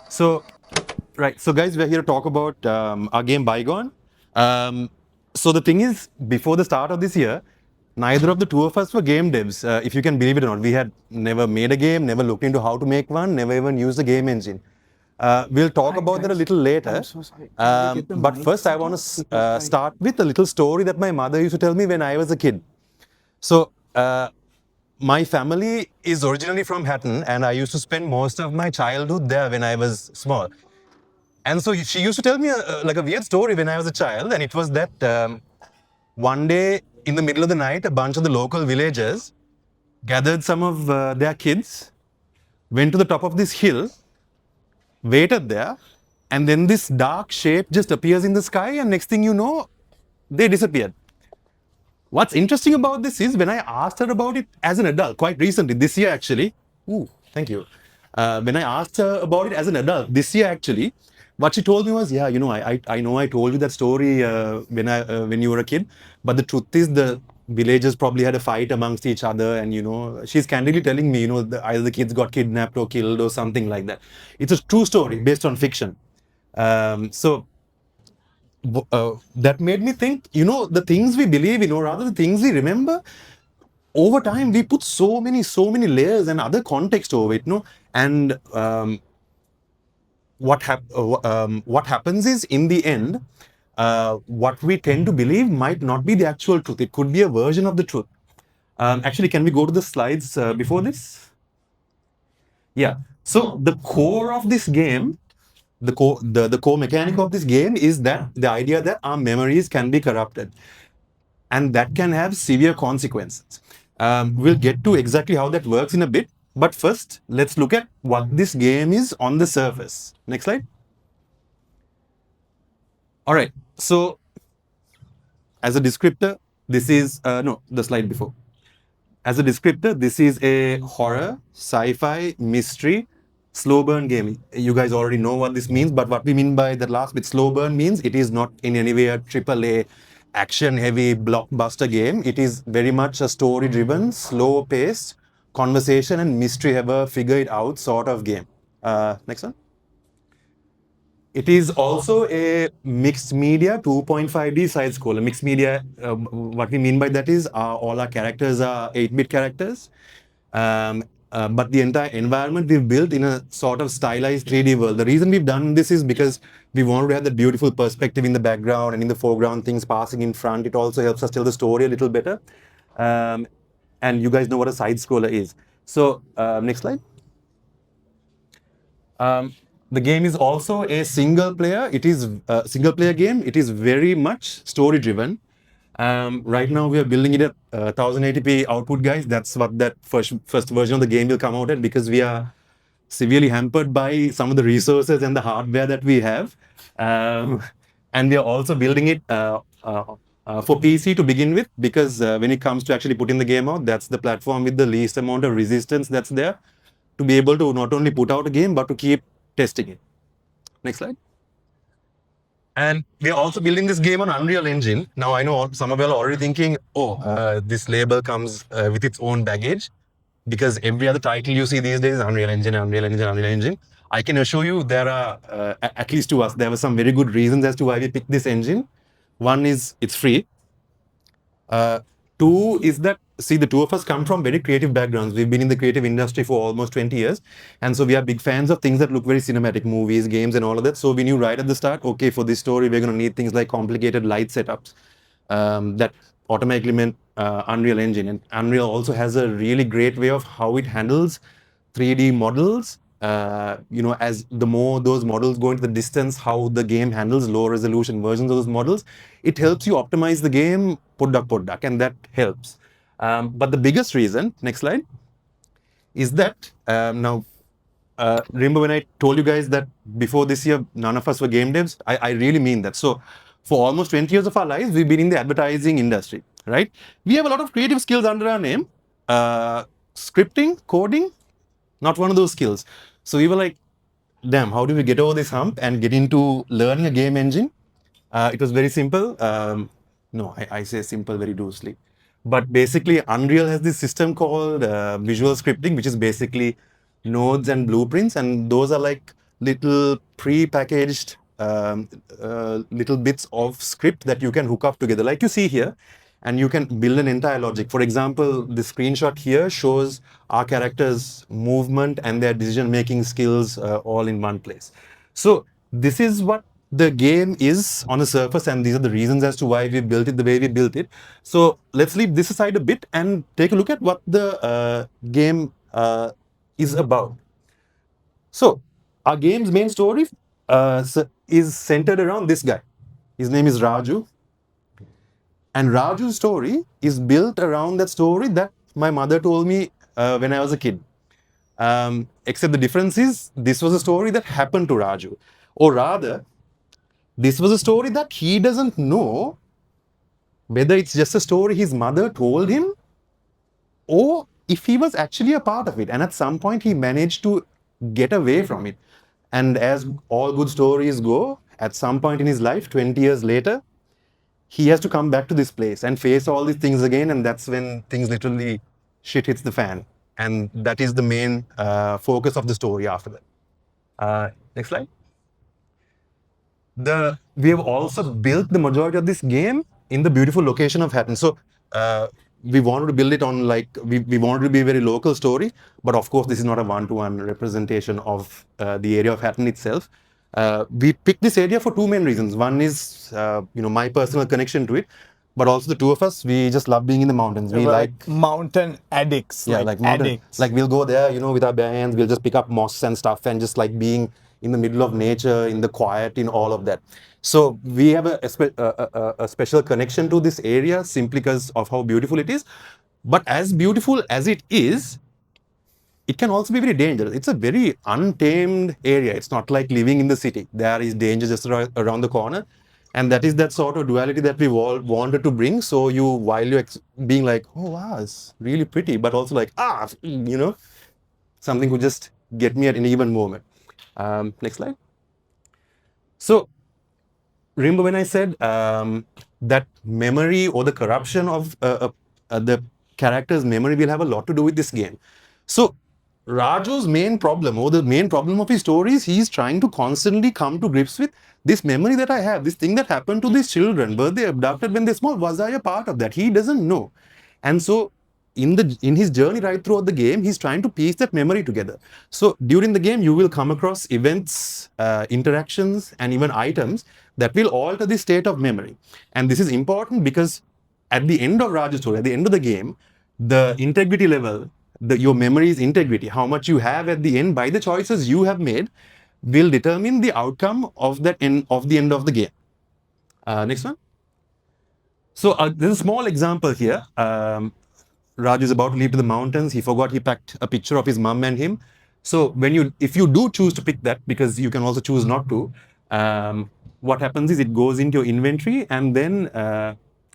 So, right. So, guys, we're here to talk about our game Bygone. So, the thing is, before the start of this year, neither of the two of us were game devs. If you can believe it or not, we had never made a game, never looked into how to make one, never even used a game engine. We'll talk Hi about that a guys, little later. I'm so sorry. Can we get the But mic first, I set want up? to Because I start with a little story that my mother used to tell me when I was a kid. So, my family is originally from Hatton, and I used to spend most of my childhood there when I was small. And so she used to tell me like a weird story when I was a child, and it was that one day in the middle of the night, a bunch of the local villagers gathered some of their kids, went to the top of this hill, waited there, and then this dark shape just appears in the sky, and next thing you know, they disappeared. What's interesting about this is when I asked her about it as an adult, quite recently, this year actually. Ooh, thank you. When I asked her about it as an adult this year actually, what she told me was, yeah, you know, I know I told you that story when you were a kid, but the truth is the villagers probably had a fight amongst each other, and you know, she's candidly telling me, you know, either the kids got kidnapped or killed or something like that. It's a true story based on fiction. So that made me think, you know, the things we believe in, or rather the things we remember, over time we put so many layers and other context over it, no? And what happens is, in the end, what we tend to believe might not be the actual truth. It could be a version of the truth. Actually, can we go to the slides before this? Yeah. So the core of this game, the core mechanic of this game is that the idea that our memories can be corrupted, and that can have severe consequences. We'll get to exactly how that works in a bit, but first, let's look at what this game is on the surface. Next slide. All right. So, as a descriptor, this is no, the slide before. As a descriptor, this is a horror, sci-fi, mystery, slow burn game. You guys already know what this means, but what we mean by the last bit, slow burn, means it is not in any way a triple A action heavy blockbuster game. It is very much a story driven, slow paced, conversation and mystery ever figure it out sort of game. Next one. It is also a mixed media 2.5D side scroller. Mixed media, what we mean by that is all our characters are 8-bit characters. But the entire environment we've built in a sort of stylized 3D world. The reason we've done this is because we wanted to have that beautiful perspective in the background and in the foreground, things passing in front. It also helps us tell the story a little better. And you guys know what a side scroller is. So, next slide. The game is also a single player. It is a single player game. It is very much story driven. Right now we are building it at 1080p output, guys. That's what that first version of the game will come out at, because we are severely hampered by some of the resources and the hardware that we have. And we are also building it for PC to begin with, because when it comes to actually putting the game out, that's the platform with the least amount of resistance that's there to be able to not only put out a game, but to keep testing it. Next slide. And we are also building this game on Unreal Engine. Now, I know some of you are already thinking, oh, this label comes with its own baggage, because every other title you see these days is Unreal Engine, Unreal Engine, Unreal Engine. I can assure you there are, at least to us, there were some very good reasons as to why we picked this engine. One is it's free. Two is that, see, the two of us come from very creative backgrounds. We've been in the creative industry for almost 20 years. And so we are big fans of things that look very cinematic, movies, games, and all of that. So we knew right at the start, okay, for this story, we're going to need things like complicated light setups that automatically meant Unreal Engine. And Unreal also has a really great way of how it handles 3D models. You know, as the more those models go into the distance, how the game handles low resolution versions of those models, it helps you optimize the game product, and that helps. But the biggest reason, next slide, is that now, remember when I told you guys that before this year, none of us were game devs? I really mean that. So, for almost 20 years of our lives, we've been in the advertising industry, right? We have a lot of creative skills under our name. Scripting, coding, not one of those skills. So we were like, damn, how do we get over this hump and get into learning a game engine? It was very simple. No, I say simple very loosely. But basically, Unreal has this system called visual scripting, which is basically nodes and blueprints. And those are like little pre-packaged little bits of script that you can hook up together, like you see here, and you can build an entire logic. For example, the screenshot here shows our characters' movement and their decision-making skills all in one place. So this is what the game is on the surface, and these are the reasons as to why we built it the way we built it. So let's leave this aside a bit and take a look at what the game is about. So, our game's main story is centered around this guy. His name is Raju. And Raju's story is built around that story that my mother told me when I was a kid. Except the difference is, this was a story that happened to Raju. Or rather, this was a story that he doesn't know whether it's just a story his mother told him or if he was actually a part of it. And at some point, he managed to get away from it. And as all good stories go, at some point in his life, 20 years later, he has to come back to this place and face all these things again. And that's when things literally shit hits the fan. And that is the main focus of the story after that. Next slide. We have also built the majority of this game in the beautiful location of Hatton. So we wanted to build it on we wanted to be a very local story, but of course this is not a one-to-one representation of the area of Hatton itself. We picked this area for two main reasons. One is my personal connection to it, but also the two of us, we just love being in the mountains. We like mountain addicts. Yeah, like mountain addicts. Like we'll go there, with our bare hands, we'll just pick up moss and stuff and just like being in the middle of nature, in the quiet, in all of that. So we have a special connection to this area simply because of how beautiful it is. But as beautiful as it is, it can also be very dangerous. It's a very untamed area. It's not like living in the city. There is danger just around the corner. And that is that sort of duality that we all wanted to bring. So while you're being like, oh, wow, it's really pretty, but also like, something could just get me at an even moment. Next slide. So remember when I said that memory or the corruption of the character's memory will have a lot to do with this game. So Raju's main problem, or the main problem of his story, is he's trying to constantly come to grips with this memory that I have, this thing that happened to these children. Were they abducted when they're small? Was I a part of that? He doesn't know. And so in his journey right throughout the game, he's trying to piece that memory together. So during the game, you will come across events, interactions, and even items that will alter the state of memory. And this is important because at the end of Raju's story, at the end of the game, the integrity level, your memory's integrity, how much you have at the end by the choices you have made, will determine the outcome of the end of the game. Next one. So there's a small example here. Raju is about to leave to the mountains. He forgot he packed a picture of his mum and him. So if you do choose to pick that, because you can also choose not to, what happens is it goes into your inventory and then,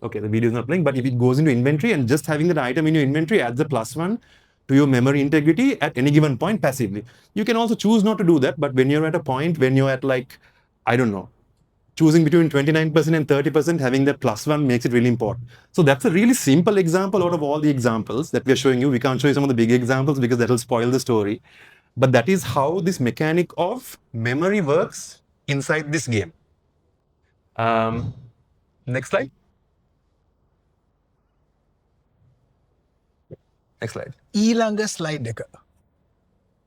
okay, the video is not playing, but if it goes into inventory and just having that item in your inventory adds a +1 to your memory integrity at any given point passively. You can also choose not to do that, but when you're at a point, when you're at like, I don't know, choosing between 29% and 30%, having that +1 makes it really important. So that's a really simple example out of all the examples that we're showing you. We can't show you some of the big examples because that will spoil the story. But that is how this mechanic of memory works inside this game. Next slide. Next slide. ඊළඟ slide එක.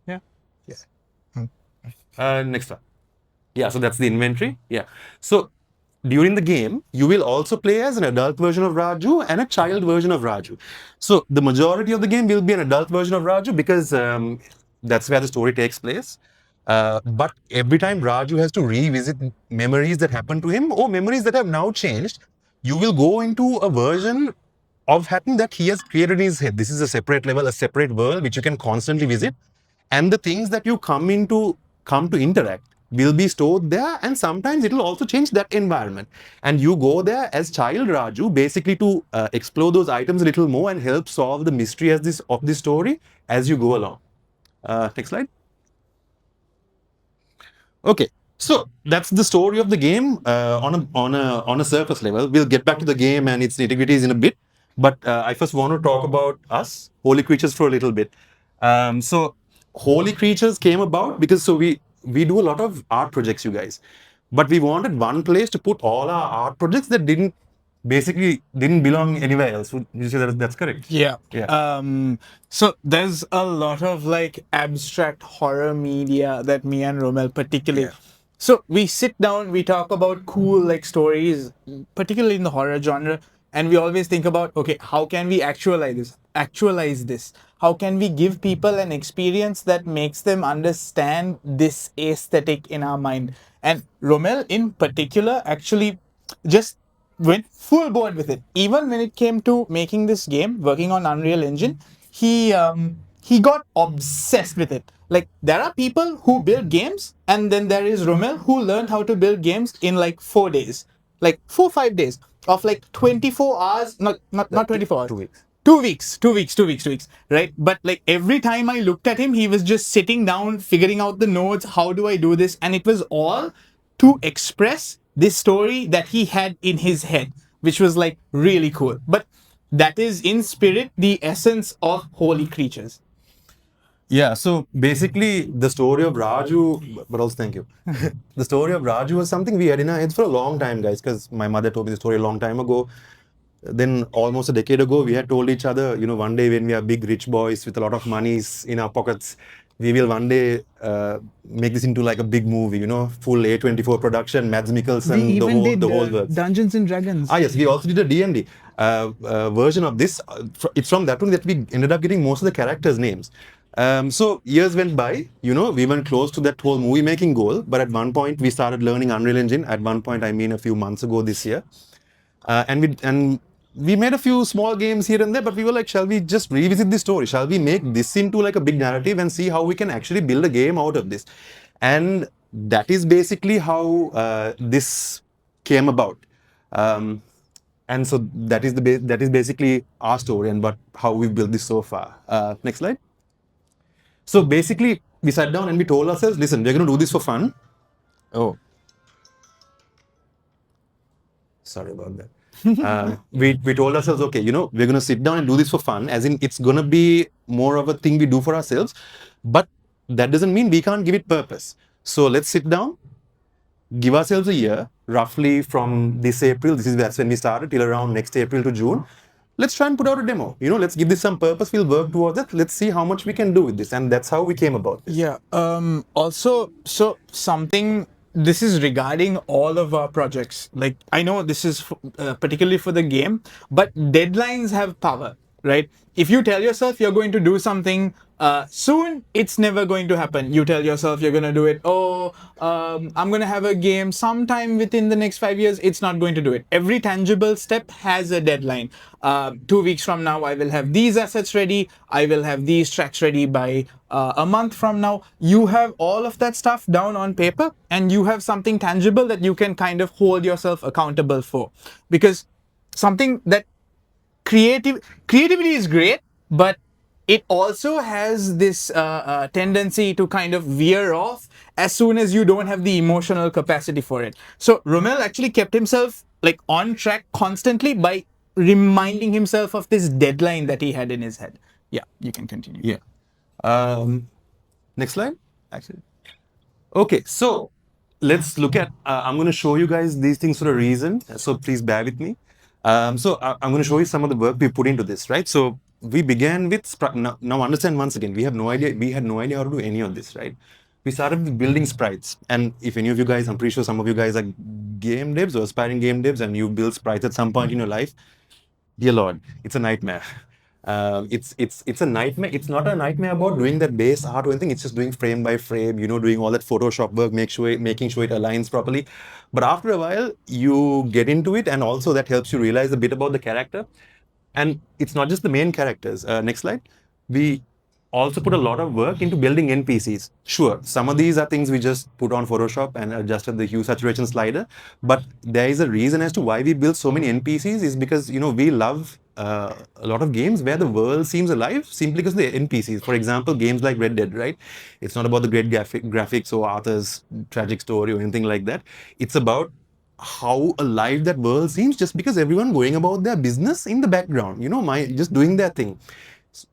Yeah. Next one. Yeah, so that's the inventory. Yeah. So during the game, you will also play as an adult version of Raju and a child version of Raju. So the majority of the game will be an adult version of Raju because that's where the story takes place. But every time Raju has to revisit memories that happened to him or memories that have now changed, you will go into a version of Hatton that he has created in his head. This is a separate level, a separate world which you can constantly visit. And the things that you come to interact will be stored there, and sometimes it will also change that environment. And you go there as child Raju, basically to explore those items a little more and help solve the mystery of this story as you go along. Next slide. Okay, so that's the story of the game on a surface level. We'll get back to the game and its nitty-gritties in a bit, but I first want to talk about us, HolyCreatures, for a little bit. So HolyCreatures came about because we do a lot of art projects, you guys, but we wanted one place to put all our art projects that didn't belong anywhere else. Would you say that's correct? Yeah. Yeah. So there's a lot of like abstract horror media that me and Romel particularly. Yeah. So we sit down, we talk about cool like stories, particularly in the horror genre, and we always think about, okay, how can we actualize this? Actualize this? How can we give people an experience that makes them understand this aesthetic in our mind? And Romel in particular actually just went full board with it. Even when it came to making this game, working on Unreal Engine, he got obsessed with it. Like there are people who build games, and then there is Romel who learned how to build games in like 4 days, like 4 5 days of like 24 hours. Not 24 hours. 2 weeks. 2 weeks, 2 weeks, 2 weeks, 2 weeks, right? But like every time I looked at him, he was just sitting down, figuring out the nodes. How do I do this? And it was all to express this story that he had in his head, which was like really cool. But that is in spirit the essence of Holy Creatures. Yeah, so basically the story of Raju, but also thank you. The story of Raju was something we had in our heads for a long time, guys, because my mother told me the story a long time ago. Then almost a decade ago, we had told each other, one day when we are big rich boys with a lot of monies in our pockets, we will one day make this into like a big movie, full A24 production, Mads Mikkelsen, the whole works. Dungeons and Dragons. Yes, we also did a D&D version of this. It's from that one that we ended up getting most of the characters' names. So years went by, we went close to that whole movie making goal, but at one point we started learning Unreal Engine. At one point, I mean a few months ago this year. And we made a few small games here and there, but we were like, shall we just revisit this story? Shall we make this into like a big narrative and see how we can actually build a game out of this? And that is basically how this came about. And so that is basically our story and how we've built this so far. Next slide. So basically, we sat down and we told ourselves, listen, we're going to do this for fun. Oh. Sorry about that. We told ourselves, okay, we're going to sit down and do this for fun, as in it's going to be more of a thing we do for ourselves. But that doesn't mean we can't give it purpose. So let's sit down, give ourselves a year, roughly from this April, that's when we started, till around next April to June. Let's try and put out a demo. Let's give this some purpose. We'll work towards it. Let's see how much we can do with this. And that's how we came about this. Yeah. Also, so this is regarding all of our projects. Like, I know this is particularly for the game, but deadlines have power, right? If you tell yourself you're going to do something soon, it's never going to happen. You tell yourself you're going to do it. I'm going to have a game sometime within the next 5 years. It's not going to do it. Every tangible step has a deadline. 2 weeks from now, I will have these assets ready. I will have these tracks ready by a month from now. You have all of that stuff down on paper, and you have something tangible that you can kind of hold yourself accountable for. Because something that creativity is great, but it also has this tendency to kind of veer off as soon as you don't have the emotional capacity for it. So Romel actually kept himself like on track constantly by reminding himself of this deadline that he had in his head. Yeah, you can continue. Yeah. Next slide. Actually. Okay, so let's look at. I'm going to show you guys these things for a reason. So please bear with me. So I'm going to show you some of the work we put into this, right? So we began with now understand once again, we had no idea how to do any of this, right? We started with building sprites, and if any of you guys, I'm pretty sure some of you guys are game devs or aspiring game devs, and you build sprites at some point in your life, dear Lord, it's a nightmare. It's a nightmare. It's not a nightmare about doing that base art or anything. It's just doing frame by frame, doing all that Photoshop work, making sure it aligns properly. But after a while, you get into it, and also that helps you realize a bit about the character. And it's not just the main characters. Next slide. We also put a lot of work into building NPCs. Sure, some of these are things we just put on Photoshop and adjusted the hue saturation slider. But there is a reason as to why we build so many NPCs is because, we love a lot of games where the world seems alive simply because of the NPCs. For example, games like Red Dead, right? It's not about the great graphics or Arthur's tragic story or anything like that. It's about how alive that world seems just because everyone going about their business in the background, just doing their thing.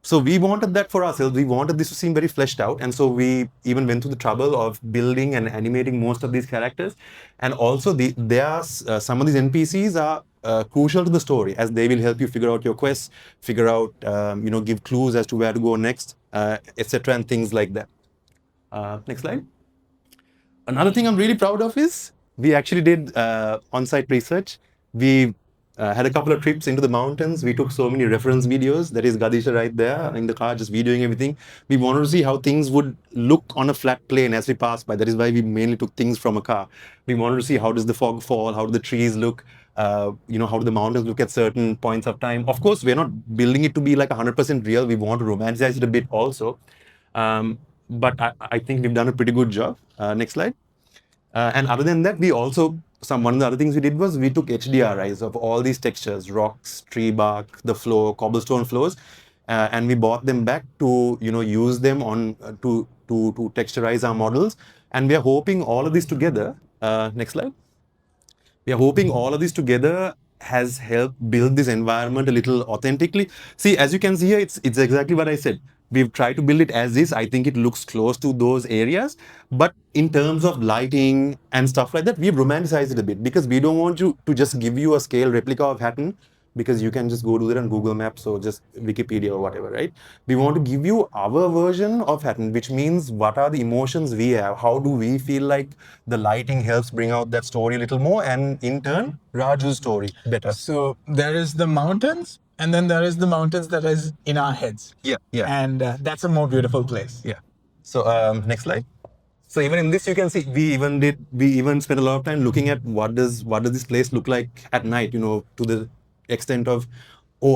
So we wanted that for ourselves. We wanted this to seem very fleshed out, and so we even went through the trouble of building and animating most of these characters. And also, some of these NPCs are crucial to the story, as they will help you figure out your quests, figure out, give clues as to where to go next, etc., and things like that. Next slide. Another thing I'm really proud of is we actually did on-site research. We had a couple of trips into the mountains. We took so many reference videos. That is Gadisha right there in the car, just videoing everything. We wanted to see how things would look on a flat plane as we passed by. That is why we mainly took things from a car. We wanted to see how does the fog fall, how do the trees look, how do the mountains look at certain points of time. Of course, we're not building it to be like 100% real. We want to romanticize it a bit also. But I think we've done a pretty good job. Next slide. And other than that, we also, one of the other things we did was we took HDRIs of all these textures, rocks, tree bark, the floor, cobblestone floors, and we bought them back to, use them on, to texturize our models. And we are hoping all of this together, next slide. We are hoping all of this together has helped build this environment a little authentically. See, as you can see here, it's exactly what I said. We've tried to build it as is. I think it looks close to those areas. But in terms of lighting and stuff like that, we've romanticized it a bit because we don't want to just give you a scale replica of Hatton, because you can just go do it on Google Maps or just Wikipedia or whatever, right? We want to give you our version of Hatton, which means what are the emotions we have? How do we feel like the lighting helps bring out that story a little more, and in turn, Raju's story better. So there is the mountains, and then there is the mountains that is in our heads. Yeah, yeah. And that's a more beautiful place. Yeah. So next slide. So even in this, you can see we even spent a lot of time looking at what does this place look like at night. To the extent of,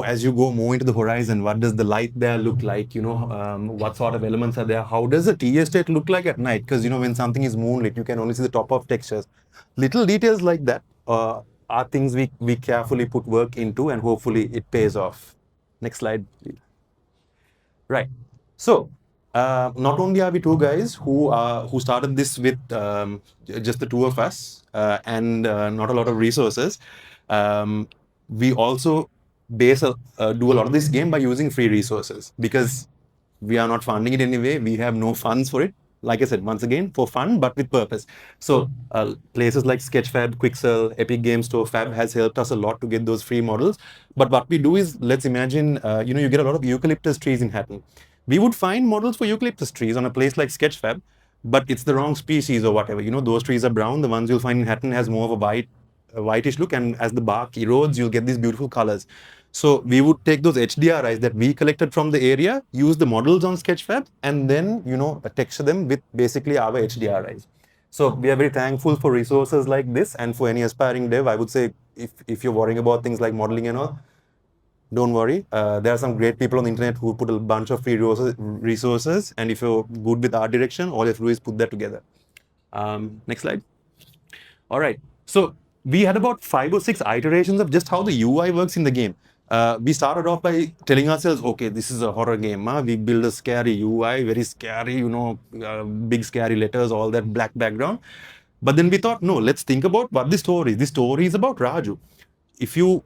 as you go more into the horizon, what does the light there look like? What sort of elements are there? How does the tea estate look like at night? Because when something is moonlit, you can only see the top of textures. Little details like that are things we carefully put work into, and hopefully it pays off. Next slide, please. Right. So, not only are we two guys who started this with just the two of us and not a lot of resources, we also do a lot of this game by using free resources, because we are not funding it anyway. We have no funds for it. Like I said, once again, for fun, but with purpose. So places like Sketchfab, Quixel, Epic Game Store, Fab has helped us a lot to get those free models. But what we do is, let's imagine, you get a lot of eucalyptus trees in Hatton. We would find models for eucalyptus trees on a place like Sketchfab, but it's the wrong species or whatever. Those trees are brown. The ones you'll find in Hatton has more of a whitish look, and as the bark erodes, you'll get these beautiful colors. So we would take those HDRIs that we collected from the area, use the models on Sketchfab, and then, texture them with basically our HDRIs. So we are very thankful for resources like this, and for any aspiring dev, I would say, if you're worrying about things like modeling and all, don't worry. There are some great people on the internet who put a bunch of free resources, and if you're good with art direction, all you have to do is put that together. Next slide. All right. So we had about 5 or 6 iterations of just how the UI works in the game. We started off by telling ourselves, okay, this is a horror game. We build a scary UI, very scary, big scary letters, all that black background. But then we thought, no, let's think about what the story is. The story is about Raju.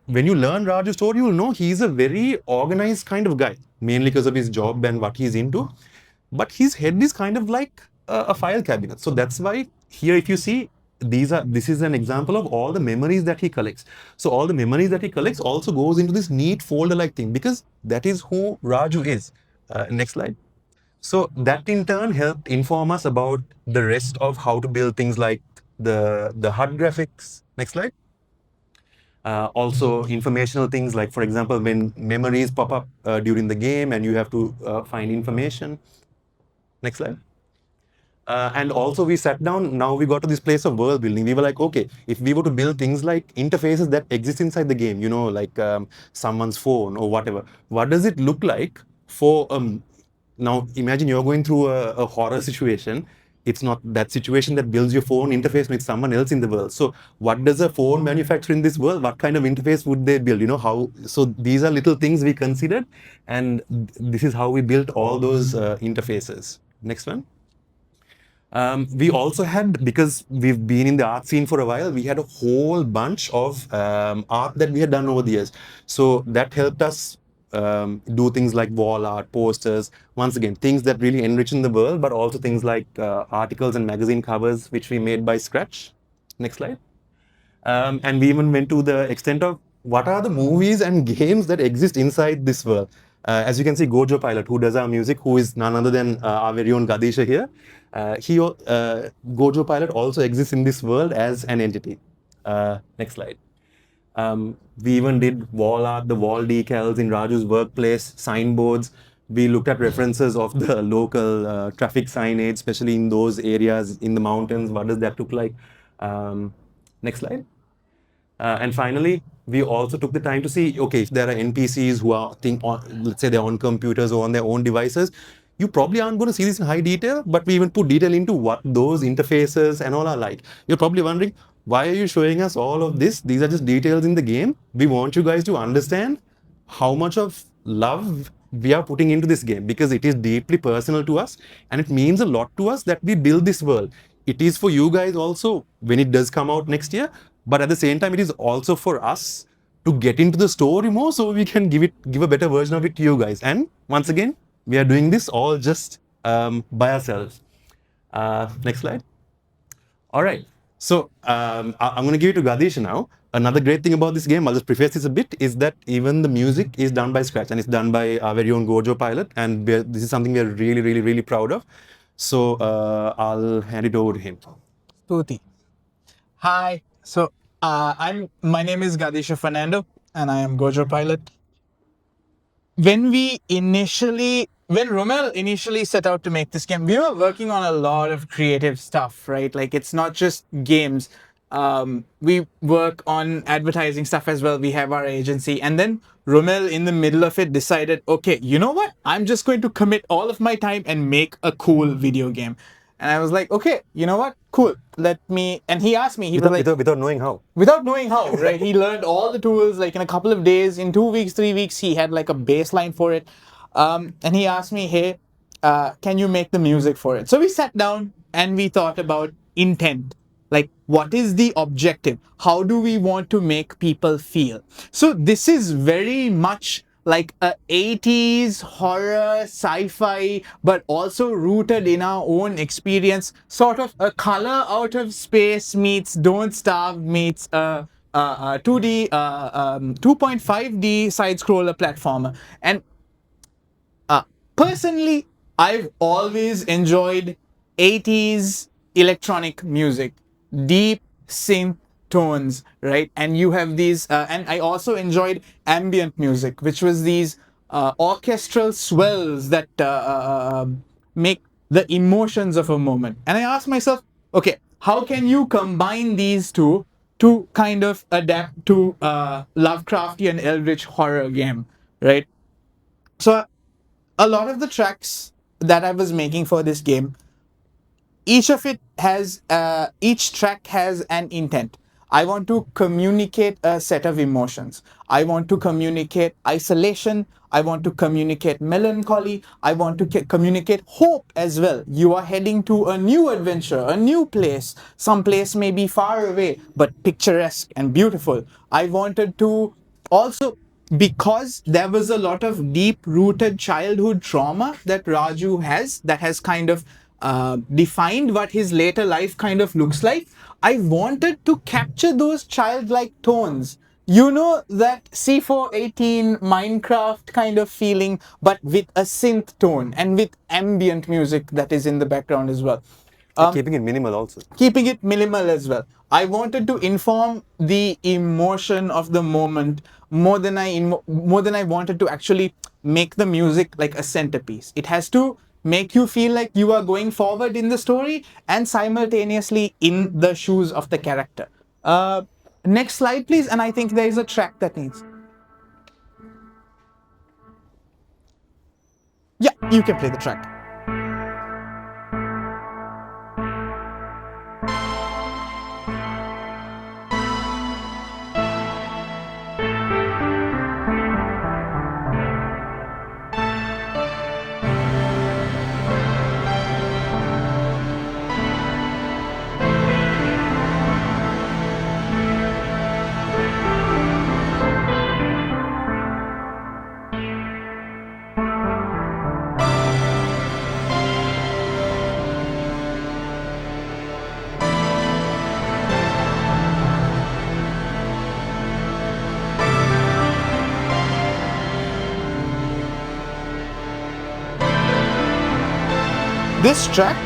When you learn Raju's story, you'll know he's a very organized kind of guy, mainly because of his job and what he's into. But his head is kind of like a file cabinet. So that's why here, if you see, this is an example of all the memories that he collects. So all the memories that he collects also goes into this neat folder-like thing, because that is who Raju is. Next slide. So that in turn helped inform us about the rest of how to build things like the HUD graphics. Next slide. Also informational things like, for example, when memories pop up during the game and you have to find information. Next slide. And also we sat down, now we got to this place of world building. We were like, okay, if we were to build things like interfaces that exist inside the game, like someone's phone or whatever, what does it look like for, now imagine you're going through a horror situation. It's not that situation that builds your phone interface with someone else in the world. So what does a phone manufacturer in this world, what kind of interface would they build? So these are little things we considered, and this is how we built all those interfaces. Next one. We also had, because we've been in the art scene for a while, we had a whole bunch of art that we had done over the years. So that helped us do things like wall art, posters, once again, things that really enrich in the world, but also things like articles and magazine covers, which we made by scratch. Next slide. And we even went to the extent of what are the movies and games that exist inside this world. As you can see, Gojo Pilot, who does our music, who is none other than our very own Gadisha here, Gojo Pilot also exists in this world as an entity. Next slide. We even did wall art, the wall decals in Raju's workplace, signboards. We looked at references of the local traffic signage, especially in those areas in the mountains. What does that look like? Next slide. And finally, we also took the time to see, okay, if there are NPCs who are, let's say they're on computers or on their own devices, you probably aren't going to see this in high detail, but we even put detail into what those interfaces and all are like. You're probably wondering, why are you showing us all of this? These are just details in the game. We want you guys to understand how much of love we are putting into this game, because it is deeply personal to us and it means a lot to us that we build this world. It is for you guys also when it does come out next year, but at the same time, it is also for us to get into the story more so we can give a better version of it to you guys. And once again, we are doing this all just by ourselves. Next slide. All right. So I'm going to give it to Gadesh now. Another great thing about this game, I'll just preface this a bit, is that even the music is done by scratch and it's done by our very own Gojo Pilot. And this is something we're really, really, really proud of. So I'll hand it over to him. Stuti. Hi. So my name is Gadisha Fernando and I am Gojo Pilot. When Romel initially set out to make this game, we were working on a lot of creative stuff, right? Like, it's not just games. We work on advertising stuff as well. We have our agency. And then Romel, in the middle of it, decided, okay, you know what? I'm just going to commit all of my time and make a cool video game. And I was like, okay, you know what? Cool. And he asked me, without knowing how. Without knowing how, right? He learned all the tools, like, in a couple of days, in 2 weeks, 3 weeks, he had like a baseline for it. And he asked me, hey, can you make the music for it? So we sat down and we thought about intent. Like, what is the objective? How do we want to make people feel? So this is very much like a 80s horror, sci-fi, but also rooted in our own experience, sort of a Color Out of Space meets Don't Starve meets 2D, 2.5D side-scroller platformer. And personally, I've always enjoyed 80s electronic music, deep synth tones, right? And you have these, and I also enjoyed ambient music, which was these orchestral swells that make the emotions of a moment. And I asked myself, okay, how can you combine these two to kind of adapt to Lovecraftian eldritch horror game, right? So a lot of the tracks that I was making for this game, each track has an intent. I want to communicate a set of emotions. I want to communicate isolation. I want to communicate melancholy. I want to communicate hope as well. You are heading to a new adventure, a new place. Some place may be far away, but picturesque and beautiful. I wanted to also, because there was a lot of deep-rooted childhood trauma that Raju has, that has kind of defined what his later life kind of looks like, I wanted to capture those childlike tones. You know, that C418 Minecraft kind of feeling, but with a synth tone and with ambient music that is in the background as well. Keeping it minimal also. Keeping it minimal as well. I wanted to inform the emotion of the moment more than I wanted to actually make the music like a centerpiece. It has to make you feel like you are going forward in the story and simultaneously in the shoes of the character. Next slide, please. And I think there is a track that needs. Yeah, you can play the track. This track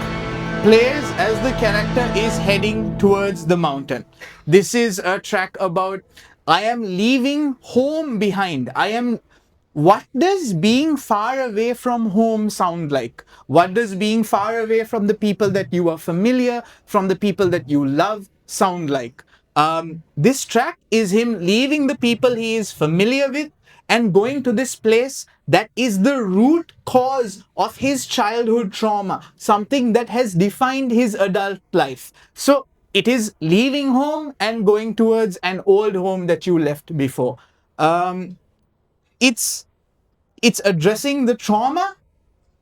plays as the character is heading towards the mountain. This is a track about I am leaving home behind. What does being far away from home sound like? What does being far away from the people that you are familiar, from the people that you love, sound like? This track is him leaving the people he is familiar with and going to this place that is the root cause of his childhood trauma, something that has defined his adult life. So it is leaving home and going towards an old home that you left before. It's it's addressing the trauma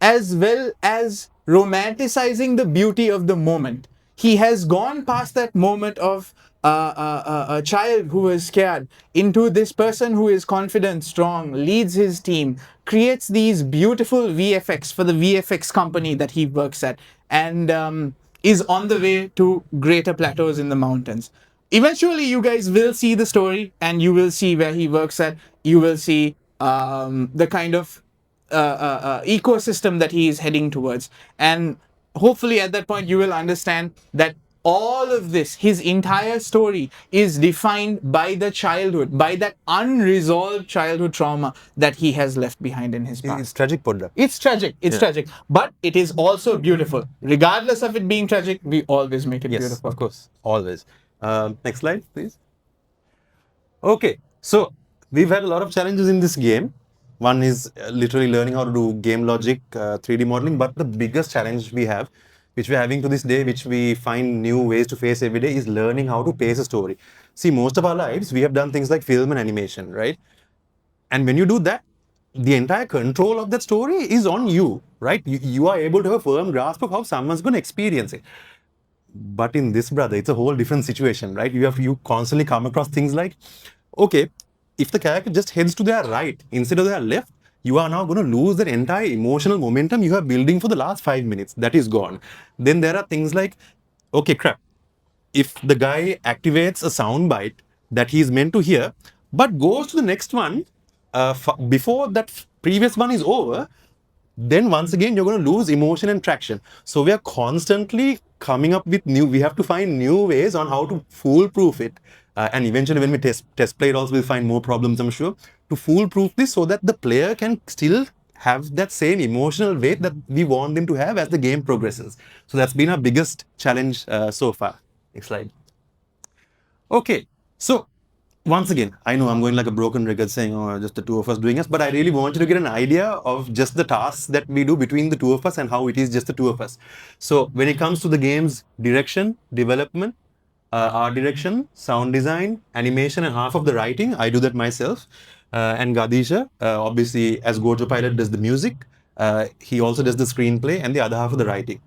as well as romanticizing the beauty of the moment. He has gone past that moment of a child who is scared into this person who is confident, strong, leads his team, creates these beautiful VFX for the VFX company that he works at, and is on the way to greater plateaus in the mountains. Eventually, you guys will see the story and you will see where he works at. You will see the kind of ecosystem that he is heading towards. And hopefully, at that point, you will understand that all of this, his entire story, is defined by the childhood, by that unresolved childhood trauma that he has left behind in his past. It's tragic, Podra. It's tragic. It's tragic. But it is also beautiful. Regardless of it being tragic, we always make it Yes, beautiful. of course. Always. Next slide, please. Okay, so we've had a lot of challenges in this game. One is literally learning how to do game logic, 3D modeling, but the biggest challenge we have, which we're having to this day, which we find new ways to face every day, is learning how to pace a story. See, most of our lives, we have done things like film and animation, right? And when you do that, the entire control of that story is on you, right? You are able to have a firm grasp of how someone's going to experience it. But in this, brother, it's a whole different situation, right? You constantly come across things like, okay, if the character just heads to their right instead of their left, you are now going to lose that entire emotional momentum you have building for the last 5 minutes. That is gone. Then there are things like, okay, crap. If the guy activates a sound bite that he is meant to hear, but goes to the next one before that previous one is over, then once again you're going to lose emotion and traction. So we are constantly coming up with we have to find new ways on how to foolproof it. And eventually when we test play it also, we'll find more problems, I'm sure, to foolproof this so that the player can still have that same emotional weight that we want them to have as the game progresses. So that's been our biggest challenge so far. Next slide. Okay, so once again, I know I'm going like a broken record saying, oh, just the two of us doing us, but I really want you to get an idea of just the tasks that we do between the two of us and how it is just the two of us. So when it comes to the game's direction, development, art direction, sound design, animation, and half of the writing, I do that myself. And Gadisha, obviously, as Gojo Pilot, does the music. He also does the screenplay and the other half of the writing.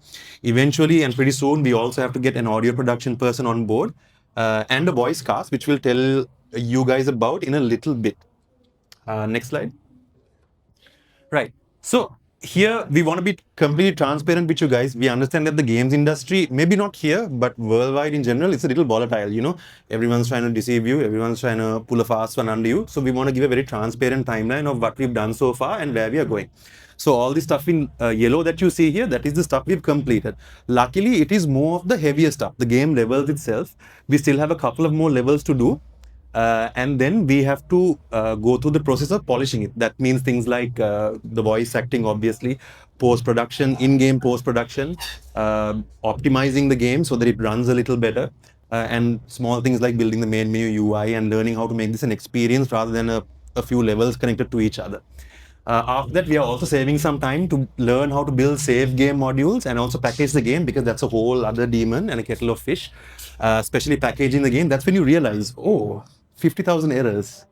Eventually, and pretty soon, we also have to get an audio production person on board and a voice cast, which we'll tell you guys about in a little bit. Next slide. Right. So here we want to be completely transparent with you guys. We understand that the games industry, maybe not here, but worldwide in general, it's a little volatile. You know, everyone's trying to deceive you. Everyone's trying to pull a fast one under you. So we want to give a very transparent timeline of what we've done so far and where we are going. So all the stuff in yellow that you see here, that is the stuff we've completed. Luckily, it is more of the heavier stuff. The game levels itself, we still have a couple of more levels to do. And then we have to go through the process of polishing it. That means things like the voice acting, obviously, post-production, in-game post-production, optimizing the game so that it runs a little better, and small things like building the main menu UI and learning how to make this an experience rather than a few levels connected to each other. After that, we are also saving some time to learn how to build save game modules and also package the game, because that's a whole other demon and a kettle of fish. Especially packaging the game, that's when you realize, oh, 50,000 errors.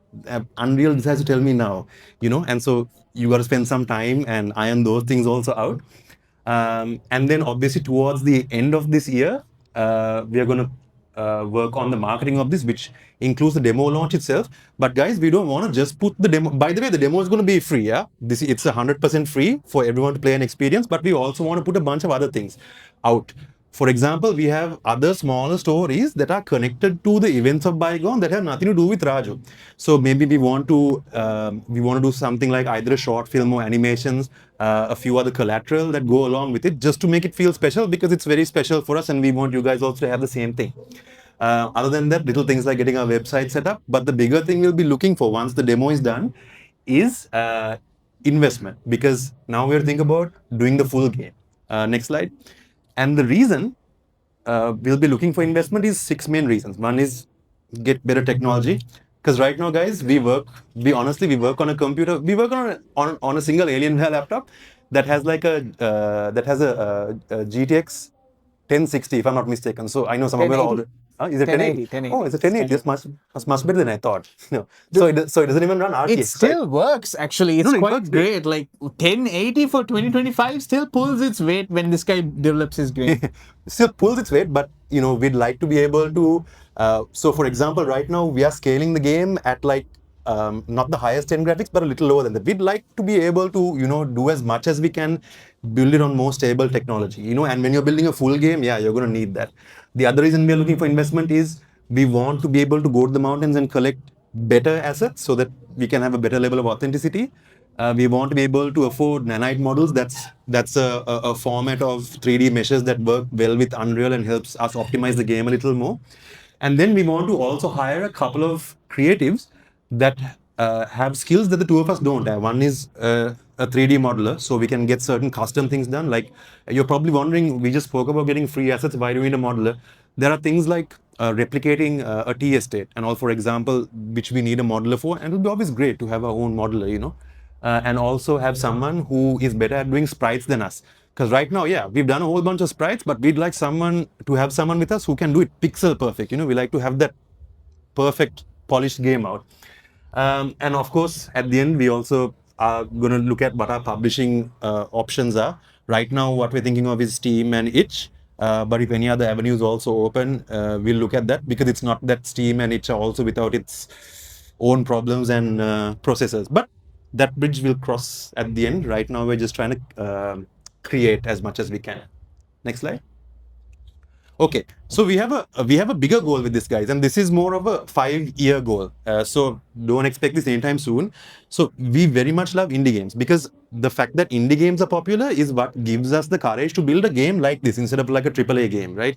Unreal decides to tell me now, you know, and so you got to spend some time and iron those things also out. And then obviously towards the end of this year, we are going to work on the marketing of this, which includes the demo launch itself. But guys, we don't want to just put the demo. By the way, the demo is going to be free. Yeah, it's 100% free for everyone to play and experience. But we also want to put a bunch of other things out For example, we have other smaller stories that are connected to the events of Bygone that have nothing to do with Raju. So maybe we want to do something like either a short film or animations, a few other collateral that go along with it, just to make it feel special, because it's very special for us, and we want you guys also to have the same thing. Other than that, little things like getting our website set up. But the bigger thing we'll be looking for once the demo is done is investment, because now we're thinking about doing the full game. Next slide. And the reason we'll be looking for investment is six main reasons. One is get better technology. Because right now, guys, we honestly, we work on a computer, we work on a single Alienware laptop that has like a GTX 1060, if I'm not mistaken. So I know some of you all. Is it 1080? 1080. Oh, it's a 1080. That's much better than I thought. No. So it doesn't even run RTX. It still works, actually. It's No, it quite works great. Like 1080 for 2025 still pulls its weight when this guy develops his game. Still pulls its weight, but we'd like to be able to. So, for example, right now we are scaling the game at like not the highest end graphics, but a little lower than that. We'd like to be able to do as much as we can, build it on more stable technology. And when you're building a full game, yeah, you're going to need that. The other reason we are looking for investment is we want to be able to go to the mountains and collect better assets so that we can have a better level of authenticity. We want to be able to afford nanite models. That's a format of 3D meshes that work well with Unreal and helps us optimize the game a little more. And then we want to also hire a couple of creatives that have skills that the two of us don't have. One is a 3D modeler, so we can get certain custom things done. Like, you're probably wondering, we just spoke about getting free assets. Why do we need a modeler? There are things like replicating a tea estate and all, for example, which we need a modeler for. And it would be always great to have our own modeler, and also have someone who is better at doing sprites than us. Because right now, yeah, we've done a whole bunch of sprites, but we'd like to have someone with us who can do it pixel perfect. We like to have that perfect polished game out. And of course, at the end, we also are going to look at what our publishing options are. Right now, what we're thinking of is Steam and Itch. But if any other avenues also open, we'll look at that, because it's not that Steam and Itch are also without its own problems and processors. But that bridge will cross at the end. Right now, we're just trying to create as much as we can. Next slide. Okay, so we have a bigger goal with this, guys, and this is more of a 5-year goal. So don't expect this anytime soon. So we very much love indie games, because the fact that indie games are popular is what gives us the courage to build a game like this instead of like a AAA game, right?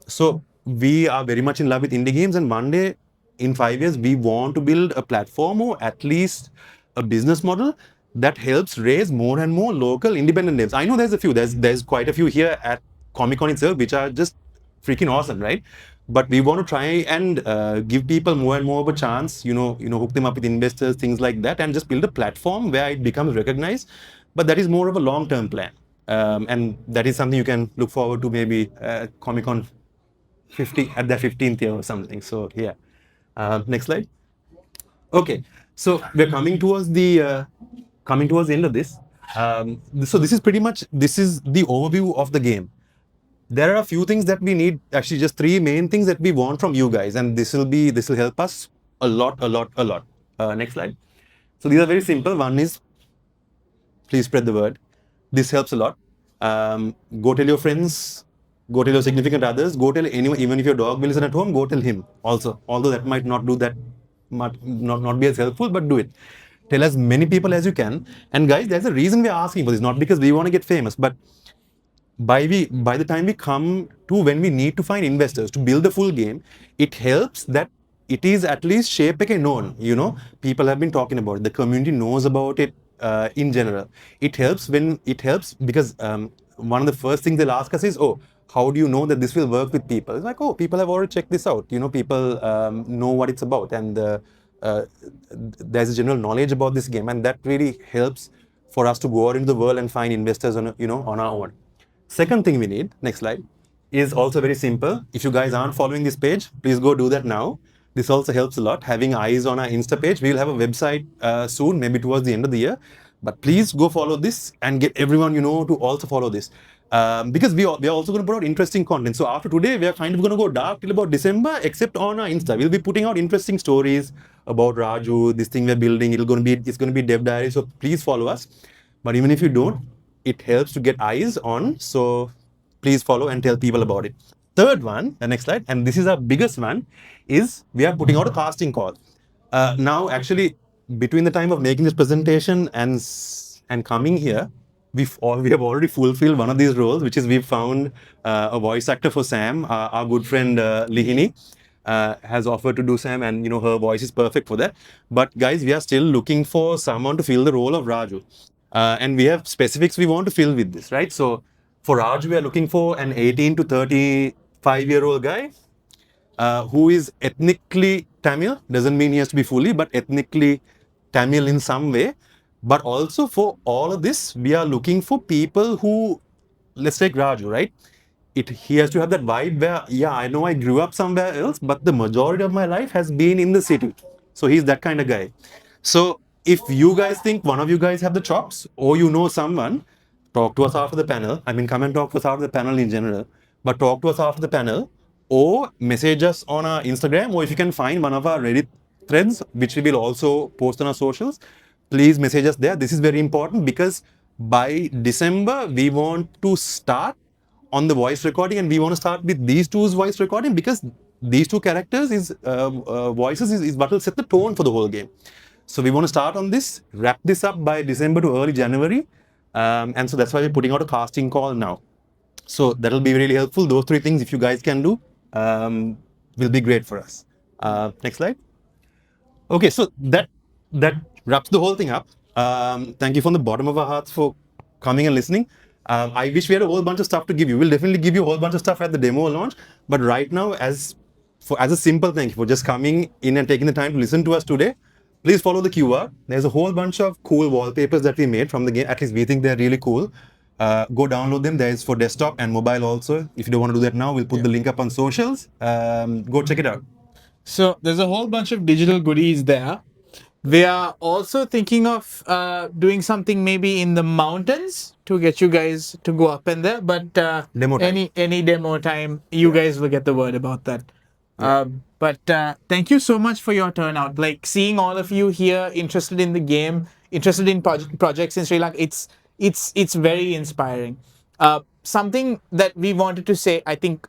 So we are very much in love with indie games, and one day in 5 years we want to build a platform or at least a business model that helps raise more and more local independent games. I know there's a few. There's quite a few here at Comic-Con itself, which are just freaking awesome, right? But we want to try and give people more and more of a chance, hook them up with investors, things like that, and just build a platform where it becomes recognized. But that is more of a long-term plan. And that is something you can look forward to, maybe Comic-Con 50 at their 15th year or something. So yeah. Next slide. Okay, so we're coming towards the end of this. So this is the overview of the game. There are a few things that we need, actually just 3 main things that we want from you guys, and this will help us a lot. Next slide. So these are very simple. One is, please spread the word. This helps a lot. Go tell your friends, go tell your significant others, go tell anyone, even if your dog will listen at home, go tell him also. Although that might not do that, not be as helpful, but do it. Tell as many people as you can. And guys, there's a reason we're asking for this, not because we want to get famous, but by the time we come to when we need to find investors to build the full game, it helps that it is at least Shapeke known. People have been talking about it. The community knows about it in general. It helps because one of the first things they'll ask us is, oh, how do you know that this will work with people? It's like, oh, people have already checked this out. People know what it's about, and there's a general knowledge about this game, and that really helps for us to go out into the world and find investors on our own. Second thing we need, next slide, is also very simple. If you guys aren't following this page, please go do that now. This also helps a lot, having eyes on our Insta page. We will have a website soon, maybe towards the end of the year. But please go follow this and get everyone to also follow this. Because we are also going to put out interesting content. So after today, we are kind of going to go dark till about December, except on our Insta. We'll be putting out interesting stories about Raju, this thing we're building. It's going to be dev diary. So please follow us. But even if you don't, it helps to get eyes on. So please follow and tell people about it. Third one, the next slide, and this is our biggest one, is we are putting out a casting call. Now, actually, between the time of making this presentation and coming here, we have already fulfilled one of these roles, which is we've found a voice actor for Sam. Our good friend Lihini has offered to do Sam, and her voice is perfect for that. But guys, we are still looking for someone to fill the role of Raju, and we have specifics we want to fill with this, right? So for Raju, we are looking for an 18 to 35-year-old guy who is ethnically Tamil. Doesn't mean he has to be fully, but ethnically Tamil in some way. But also for all of this, we are looking for people who, let's take Raju, right? He has to have that vibe where, yeah, I know I grew up somewhere else, but the majority of my life has been in the city. So he's that kind of guy. So if you guys think one of you guys have the chops, or you know someone, talk to us after the panel. I mean, come and talk to us after the panel in general, but talk to us after the panel, or message us on our Instagram, or if you can find one of our Reddit threads, which we will also post on our socials, please message us there. This is very important because by December, we want to start on the voice recording, and we want to start with these two's voice recording because these two characters voices is what will set the tone for the whole game. So we want to start on this, wrap this up by December to early January, and so that's why we're putting out a casting call now. So that'll be really helpful. Those three things, if you guys can do, will be great for us. Next slide. Okay, so that wraps the whole thing up. Thank you from the bottom of our hearts for coming and listening. I wish we had a whole bunch of stuff to give you. We'll definitely give you a whole bunch of stuff at the demo launch. But right now, as a simple thank you for just coming in and taking the time to listen to us today, please follow the QR. There's a whole bunch of cool wallpapers that we made from the game. At least we think they're really cool. Go download them. There is for desktop and mobile also. If you don't want to do that now, we'll put the link up on socials. Go check it out. So there's a whole bunch of digital goodies there. We are also thinking of doing something maybe in the mountains to get you guys to go up in there. But Demo time. any demo time, you guys will get the word about that. But thank you so much for your turnout. Like seeing all of you here, interested in the game, interested in projects in Sri Lanka, it's very inspiring. Something that we wanted to say, I think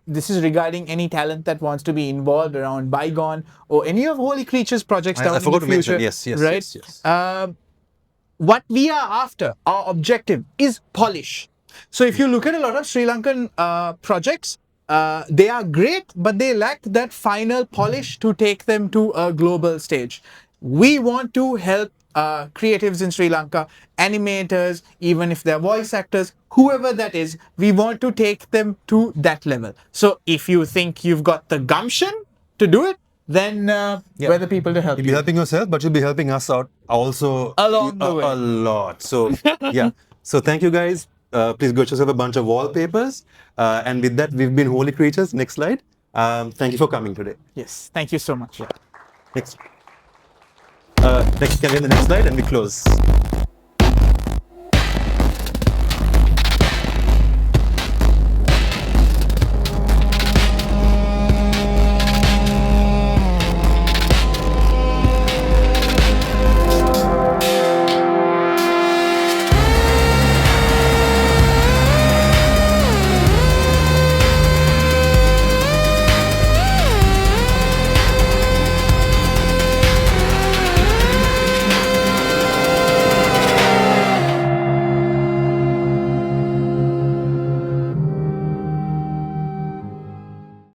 this is regarding any talent that wants to be involved around Bygone or any of HolyCreatures projects down in the future. I forgot to mention, yes, right? Yes. What we are after, our objective is polish. So if you look at a lot of Sri Lankan projects, they are great, but they lack that final polish to take them to a global stage. We want to help creatives in Sri Lanka, animators, even if they're voice actors, whoever that is, we want to take them to that level. So if you think you've got the gumption to do it, then we're the people to help You'll you. be helping yourself, but you'll be helping us out also Along the way. a lot. So yeah. So thank you guys. Please go yourself a bunch of wallpapers. And with that, we've been HolyCreatures. Next slide. Thank you for coming today. Yes, thank you so much. Next. Next, can we have the next slide and we close?